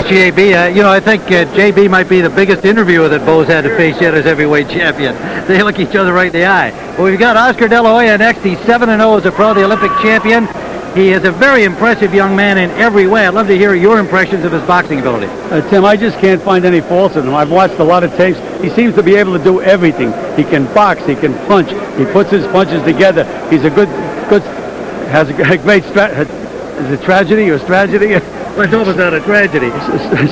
JB. I think JB might be the biggest interviewer that Bo's had to face yet as heavyweight champion. They look each other right in the eye. Well, we've got Oscar De La Hoya next. He's 7-0 as a pro, the Olympic champion. He is a very impressive young man in every way. I'd love to hear your impressions of his boxing ability. Tim, I just can't find any faults in him. I've watched a lot of tapes. He seems to be able to do everything. He can box. He can punch. He puts his punches together. He's a good, has a great strategy. Is it tragedy or strategy? It's almost not a tragedy.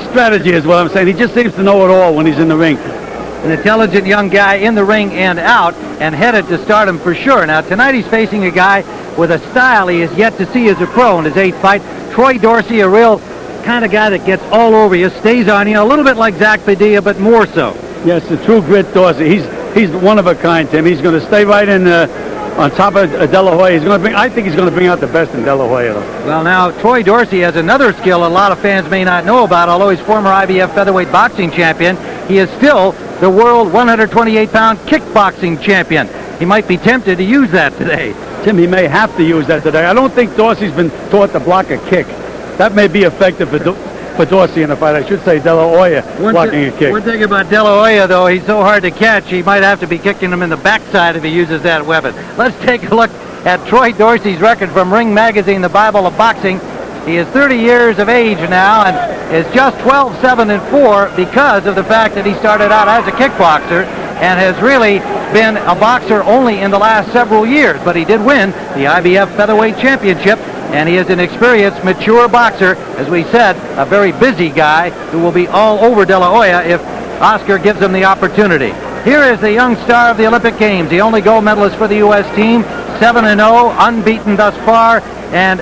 Strategy is what I'm saying. He just seems to know it all when he's in the ring. An intelligent young guy in the ring and out, and headed to stardom for sure. Now, tonight he's facing a guy with a style he has yet to see as a pro in his 8th fight. Troy Dorsey, a real kind of guy that gets all over you, stays on you, a little bit like Zach Padilla, but more so. Yes, the true grit Dorsey. He's one of a kind, Tim. He's going to stay right in on top of De La Hoya. I think he's going to bring out the best in De La Hoya, though. Well, now, Troy Dorsey has another skill a lot of fans may not know about. Although he's former IBF featherweight boxing champion, he is still the world 128-pound kickboxing champion. He might be tempted to use that today. Tim, he may have to use that today. I don't think Dorsey's been taught to block a kick. That may be effective for Dorsey in the fight. I should say De La Hoya blocking a kick. One thing about De La Hoya, though, he's so hard to catch, he might have to be kicking him in the backside if he uses that weapon. Let's take a look at Troy Dorsey's record from Ring Magazine, the Bible of Boxing. He is 30 years of age now and is just 12-7-4 because of the fact that he started out as a kickboxer and has really been a boxer only in the last several years. But he did win the IBF Featherweight Championship, and he is an experienced, mature boxer. As we said, a very busy guy who will be all over De La Hoya if Oscar gives him the opportunity. Here is the young star of the Olympic Games, the only gold medalist for the U.S. team, 7-0, unbeaten thus far, and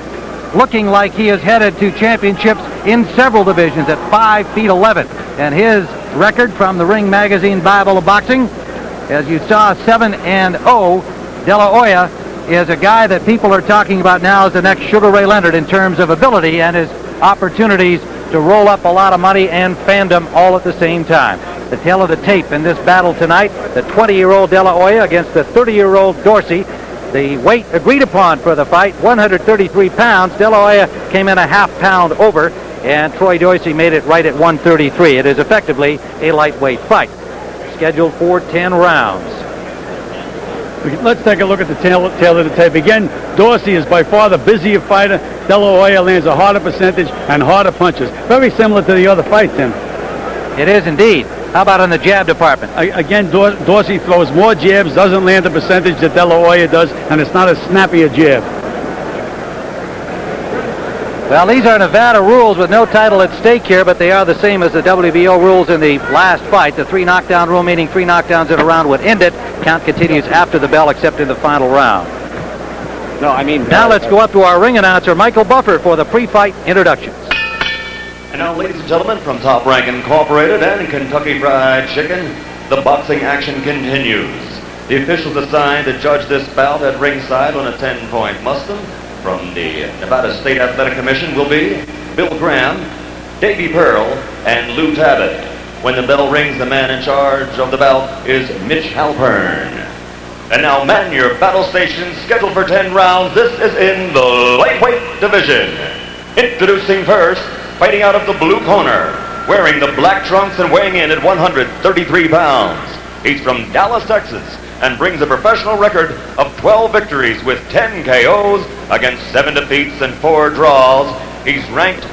looking like he is headed to championships in several divisions at 5'11". And his record from the Ring Magazine Bible of Boxing, as you saw, 7-0. De La Hoya is a guy that people are talking about now as the next Sugar Ray Leonard in terms of ability and his opportunities to roll up a lot of money and fandom all at the same time. The tale of the tape in this battle tonight, the 20-year-old De La Hoya against the 30-year-old Dorsey. The weight agreed upon for the fight, 133 pounds. De La Hoya came in a half-pound over, and Troy Dorsey made it right at 133. It is effectively a lightweight fight, scheduled for 10 rounds. Let's take a look at the tail of the tape. Again, Dorsey is by far the busier fighter. De La Hoya lands a harder percentage and harder punches. Very similar to the other fight, Tim. It is indeed. How about in the jab department? Again, Dorsey throws more jabs, doesn't land the percentage that De La Hoya does, and it's not as snappy a jab. Well, these are Nevada rules with no title at stake here, but they are the same as the WBO rules in the last fight. The 3 knockdown rule, meaning 3 knockdowns in a round would end it. Count continues after the bell, except in the final round. Now let's go up to our ring announcer, Michael Buffer, for the pre-fight introductions. And now, ladies and gentlemen, from Top Rank Incorporated and Kentucky Fried Chicken, the boxing action continues. The officials assigned to judge this bout at ringside on a 10-point Mustang from the Nevada State Athletic Commission will be Bill Graham, Davey Pearl, and Lou Tabbitt. When the bell rings, the man in charge of the bout is Mitch Halpern. And now, man your battle stations, scheduled for 10 rounds. This is in the lightweight division. Introducing first, fighting out of the blue corner, wearing the black trunks and weighing in at 133 pounds. He's from Dallas, Texas, and brings a professional record of 12 victories with 10 KOs against 7 defeats and 4 draws. He's ranked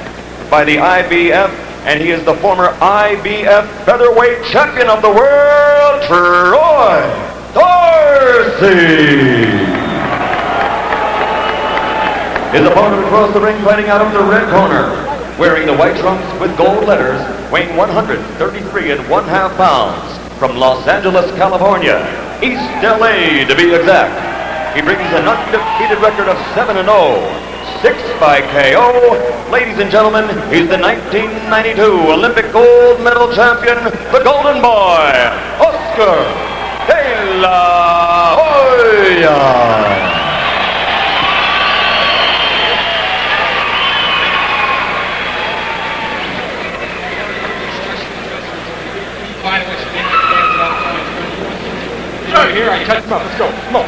by the IBF, and he is the former IBF featherweight champion of the world, Troy Dorsey. His opponent across the ring, fighting out of the red corner, wearing the white trunks with gold letters, weighing 133 and 1/2 pounds, from Los Angeles, California, East LA to be exact. He brings an undefeated record of 7-0, 6 by KO. Ladies and gentlemen, he's the 1992 Olympic gold medal champion, the Golden Boy, Oscar De La Hoya. Here, I touch him up. Let's go. Come on.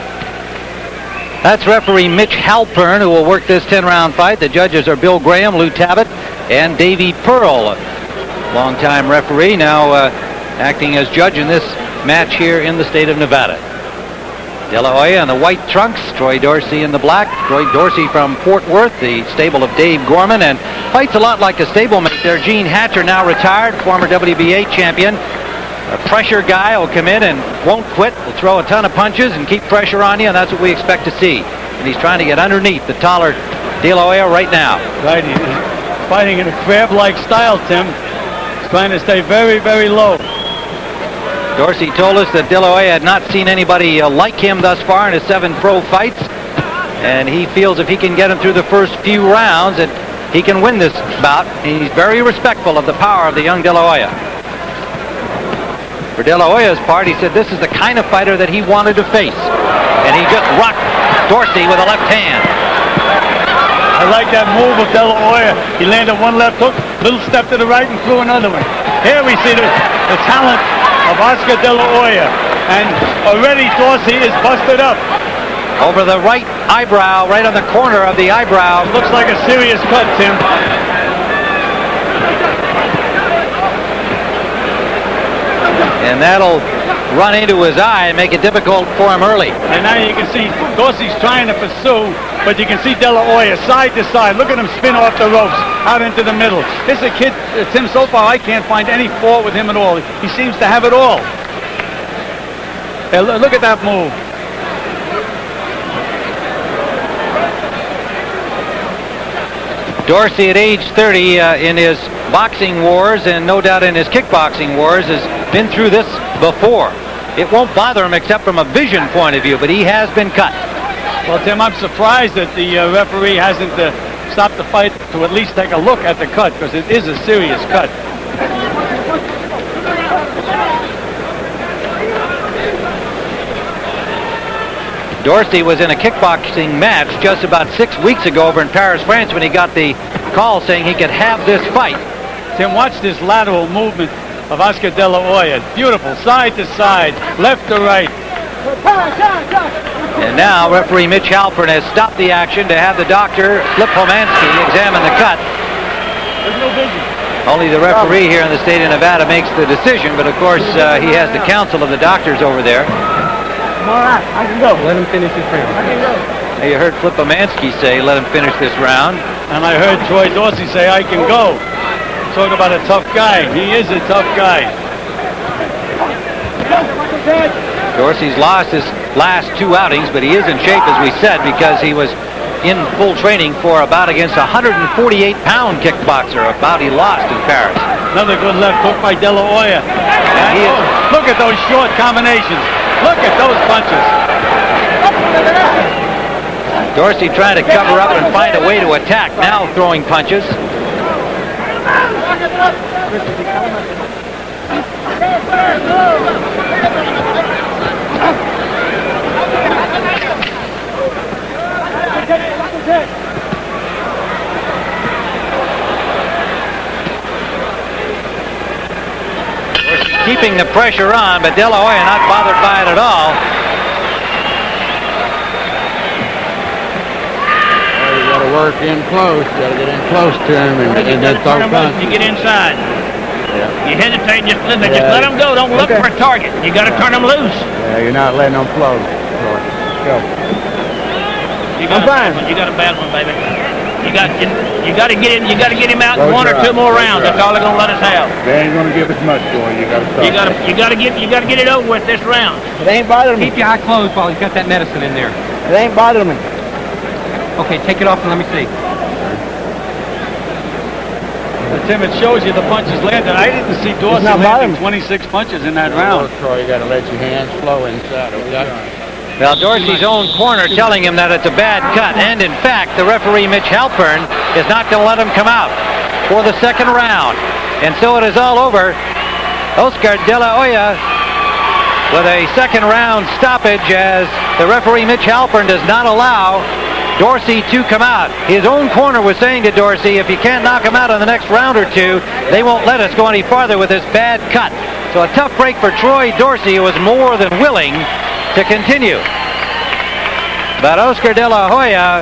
That's referee Mitch Halpern, who will work this 10-round fight. The judges are Bill Graham, Lou Tabbitt, and Davey Pearl. longtime referee, now acting as judge in this match here in the state of Nevada. De La Hoya in the white trunks, Troy Dorsey in the black. Troy Dorsey from Fort Worth, the stable of Dave Gorman, and fights a lot like a stablemate there. Gene Hatcher, now retired, former WBA champion. A pressure guy will come in and won't quit, will throw a ton of punches and keep pressure on you, and that's what we expect to see. And he's trying to get underneath the taller De La Hoya right now. Right, he's fighting in a crab-like style, Tim. He's trying to stay very, very low. Dorsey told us that De La Hoya had not seen anybody like him thus far in his 7 pro fights, and he feels if he can get him through the first few rounds that he can win this bout. He's very respectful of the power of the young De La Hoya. For De La Hoya's part, he said this is the kind of fighter that he wanted to face, and he just rocked Dorsey with a left hand. I like that move of De La Hoya. He landed one left hook, little step to the right, and threw another one. Here we see the talent of Oscar De La Hoya, and already Dorsey is busted up. Over the right eyebrow, right on the corner of the eyebrow. Looks like a serious cut, Tim. And that'll run into his eye and make it difficult for him early. And now you can see Dorsey's trying to pursue, but you can see De La Hoya side to side. Look at him spin off the ropes out into the middle. This is a kid, Tim, so far I can't find any fault with him at all. He seems to have it all. Hey, look at that move. Dorsey at age 30 in his boxing wars, and no doubt in his kickboxing wars, has been through this before. It won't bother him except from a vision point of view, but he has been cut. Well, Tim, I'm surprised that the referee hasn't stopped the fight to at least take a look at the cut, because it is a serious cut. Dorsey was in a kickboxing match just about 6 weeks ago over in Paris, France, when he got the call saying he could have this fight. Tim, watch this lateral movement of Oscar De La Hoya. Beautiful, side to side, left to right. And now referee Mitch Halpern has stopped the action to have the doctor, Flip Pomansky, examine the cut. There's no vision. Only the referee here in the state of Nevada makes the decision, but of course he has the counsel of the doctors over there. I'm all right, I can go. Let him finish his round. I can go. Now you heard Flip Pomansky say, let him finish this round. And I heard Troy Dorsey say, I can go. Talk about a tough guy. He is a tough guy. Dorsey's lost his last 2 outings, but he is in shape, as we said, because he was in full training for a bout against a 148-pound kickboxer, a bout he lost in Paris. Another good left hook by De La Hoya. Look at those short combinations. Look at those punches. Dorsey trying to cover up and find a way to attack, now throwing punches. Keeping the pressure on, but De La Hoya not bothered by it at all. Well, you got to work in close. You got to get in close to him and then throw punches. You get inside. You hesitate, just let them go. Don't look for a target. You got to turn them loose. Yeah, you're not letting them flow. Go. I'm fine. You got a bad one, baby. You got to get him. You got to get him out in 1 or 2 more rounds. That's all they're gonna let us have. They ain't gonna give us much, boy. You got to. You got to get it over with this round. It ain't bothering me. Keep your eye closed while he's got that medicine in there. It ain't bothering me. Okay, take it off and let me see. Tim, it shows you the punches landed. I didn't see Dorsey landing 26 punches in that round. Troy, you got to let your hands flow inside. Okay? Well, Dorsey's own corner telling him that it's a bad cut, and in fact, the referee Mitch Halpern is not going to let him come out for the 2nd round. And so it is all over. Oscar De La Hoya with a 2nd round stoppage, as the referee Mitch Halpern does not allow Dorsey to come out. His own corner was saying to Dorsey, if you can't knock him out in the next round or 2, they won't let us go any farther with this bad cut. So a tough break for Troy Dorsey, who was more than willing to continue. But Oscar De La Hoya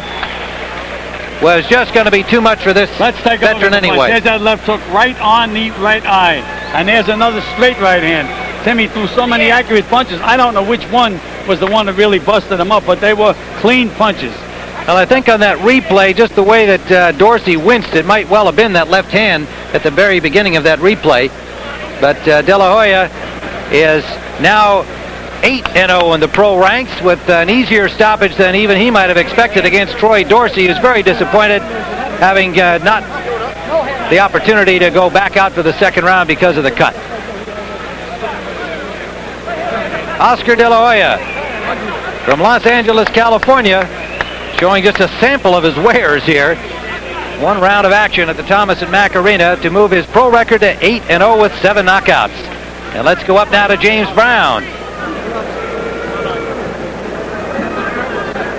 was just going to be too much for this Let's take a look veteran at the punch. anyway. There's that left hook right on the right eye. And there's another straight right hand. Timmy threw so many accurate punches. I don't know which one was the one that really busted him up, but they were clean punches. Well, I think on that replay, just the way that Dorsey winced, it might well have been that left hand at the very beginning of that replay. But De La Hoya is now 8-0 in the pro ranks with an easier stoppage than even he might have expected against Troy Dorsey, who's very disappointed having not the opportunity to go back out for the second round because of the cut. Oscar De La Hoya from Los Angeles, California, showing just a sample of his wares here. One round of action at the Thomas & Mack Arena to move his pro record to 8-0 with 7 knockouts. And let's go up now to James Brown.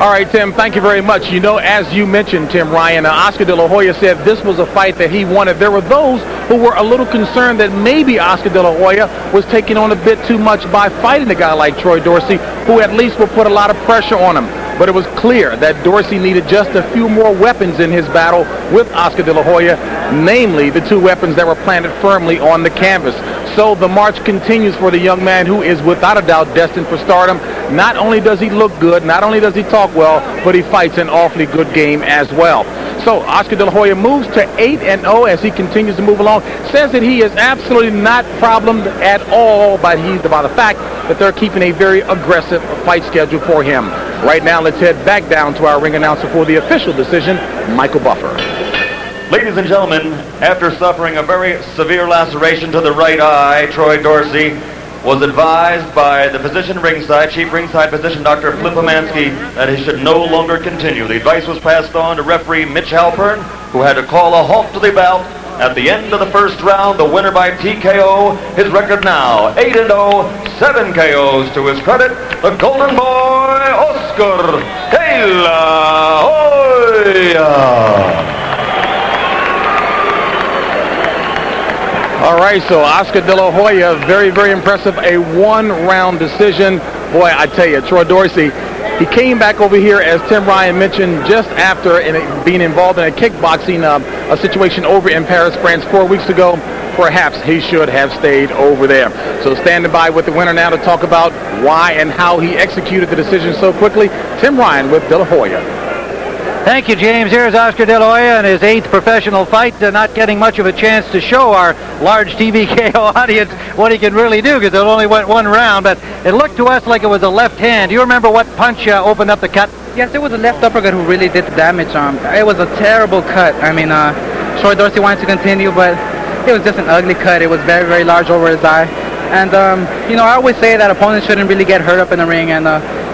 All right, Tim, thank you very much. You know, as you mentioned, Tim Ryan, Oscar De La Hoya said this was a fight that he wanted. There were those who were a little concerned that maybe Oscar De La Hoya was taking on a bit too much by fighting a guy like Troy Dorsey, who at least will put a lot of pressure on him. But it was clear that Dorsey needed just a few more weapons in his battle with Oscar De La Hoya, namely the 2 weapons that were planted firmly on the canvas. So the march continues for the young man who is without a doubt destined for stardom. Not only does he look good, not only does he talk well, but he fights an awfully good game as well. So Oscar De La Hoya moves to 8-0 as he continues to move along. Says that he is absolutely not problemed at all by the fact that they're keeping a very aggressive fight schedule for him. Right now, let's head back down to our ring announcer for the official decision, Michael Buffer. Ladies and gentlemen, after suffering a very severe laceration to the right eye, Troy Dorsey was advised by the physician ringside, chief ringside physician Dr. Flipomansky, that he should no longer continue. The advice was passed on to referee Mitch Halpern, who had to call a halt to the bout. At the end of the first round, the winner by TKO, his record now 8-0, 7 KOs to his credit, the Golden Boy, Oscar De La Hoya. All right, so Oscar De La Hoya, very, very impressive. A 1-round decision. Boy, I tell you, Troy Dorsey, he came back over here, as Tim Ryan mentioned, just after being involved in a kickboxing a situation over in Paris, France 4 weeks ago. Perhaps he should have stayed over there. So standing by with the winner now to talk about why and how he executed the decision so quickly, Tim Ryan with De La Hoya. Thank you, James. Here's Oscar De La Hoya in his 8th professional fight, not getting much of a chance to show our large TVKO audience what he can really do because it only went 1 round, but it looked to us like it was a left hand. Do you remember what punch opened up the cut? Yes, it was a left uppercut who really did the damage. It was a terrible cut. I mean, Troy Dorsey wanted to continue, but it was just an ugly cut. It was very, very large over his eye. And, you know, I always say that opponents shouldn't really get hurt up in the ring, and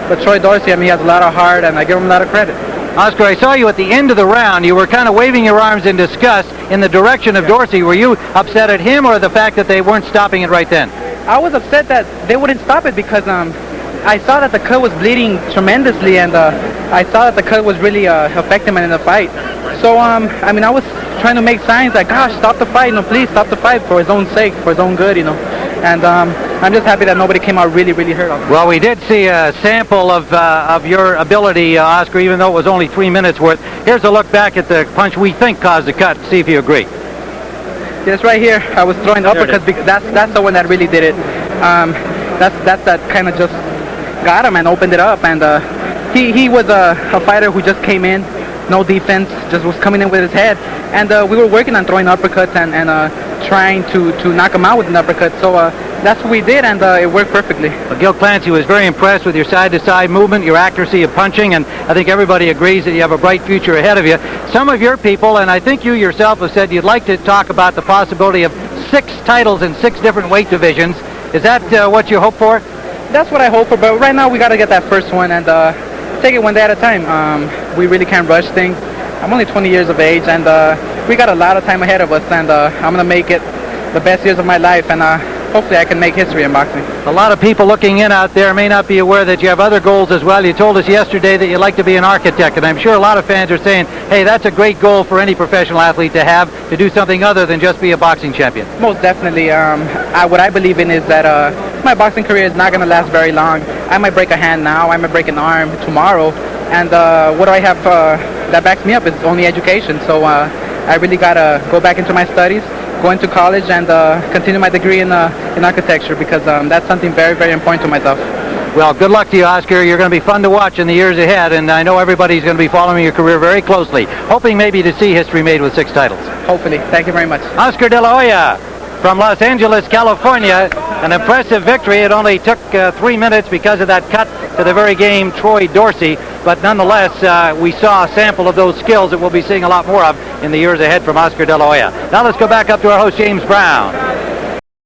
but Troy Dorsey, I mean, he has a lot of heart, and I give him a lot of credit. Oscar, I saw you at the end of the round. You were kind of waving your arms in disgust in the direction of Dorsey. Were you upset at him or the fact that they weren't stopping it right then? I was upset that they wouldn't stop it because I saw that the cut was bleeding tremendously, and I saw that the cut was really affecting him in the fight. So, I mean, I was trying to make signs like, gosh, stop the fight, please stop the fight for his own sake, for his own good, And I'm just happy that nobody came out really, really hurt. Well, we did see a sample of your ability, Oscar, even though it was only 3 minutes worth. Here's a look back at the punch we think caused the cut. See if you agree. Yes, right here. I was throwing uppercuts because that's the one that really did it. That's that kind of just got him and opened it up. And he was a fighter who just came in, no defense, just was coming in with his head. And we were working on throwing uppercuts and trying to knock him out with an uppercut. So that's what we did, and it worked perfectly. Well, Gil Clancy was very impressed with your side-to-side movement, your accuracy of punching, and I think everybody agrees that you have a bright future ahead of you. Some of your people, and I think you yourself have said you'd like to talk about the possibility of 6 titles in 6 different weight divisions. Is that what you hope for? That's what I hope for, but right now we got to get that first one and take it one day at a time. We really can't rush things. I'm only 20 years of age, and we got a lot of time ahead of us, and I'm going to make it the best years of my life, and hopefully I can make history in boxing. A lot of people looking in out there may not be aware that you have other goals as well. You told us yesterday that you'd like to be an architect, and I'm sure a lot of fans are saying, hey, that's a great goal for any professional athlete to have, to do something other than just be a boxing champion. Most definitely. What I believe in is that my boxing career is not going to last very long. I might break a hand now, I might break an arm tomorrow, and what do I have that backs me up is only education. So I really gotta go back into my studies, go into college, and continue my degree in architecture, because that's something very, very important to myself. Well, good luck to you, Oscar. You're going to be fun to watch in the years ahead, and I know everybody's going to be following your career very closely, hoping maybe to see history made with 6 titles. Hopefully. Thank you very much. Oscar De La Hoya from Los Angeles, California. An impressive victory. It only took 3 minutes because of that cut to the very game, Troy Dorsey. But nonetheless, we saw a sample of those skills that we'll be seeing a lot more of in the years ahead from Oscar De La Hoya. Now let's go back up to our host, James Brown.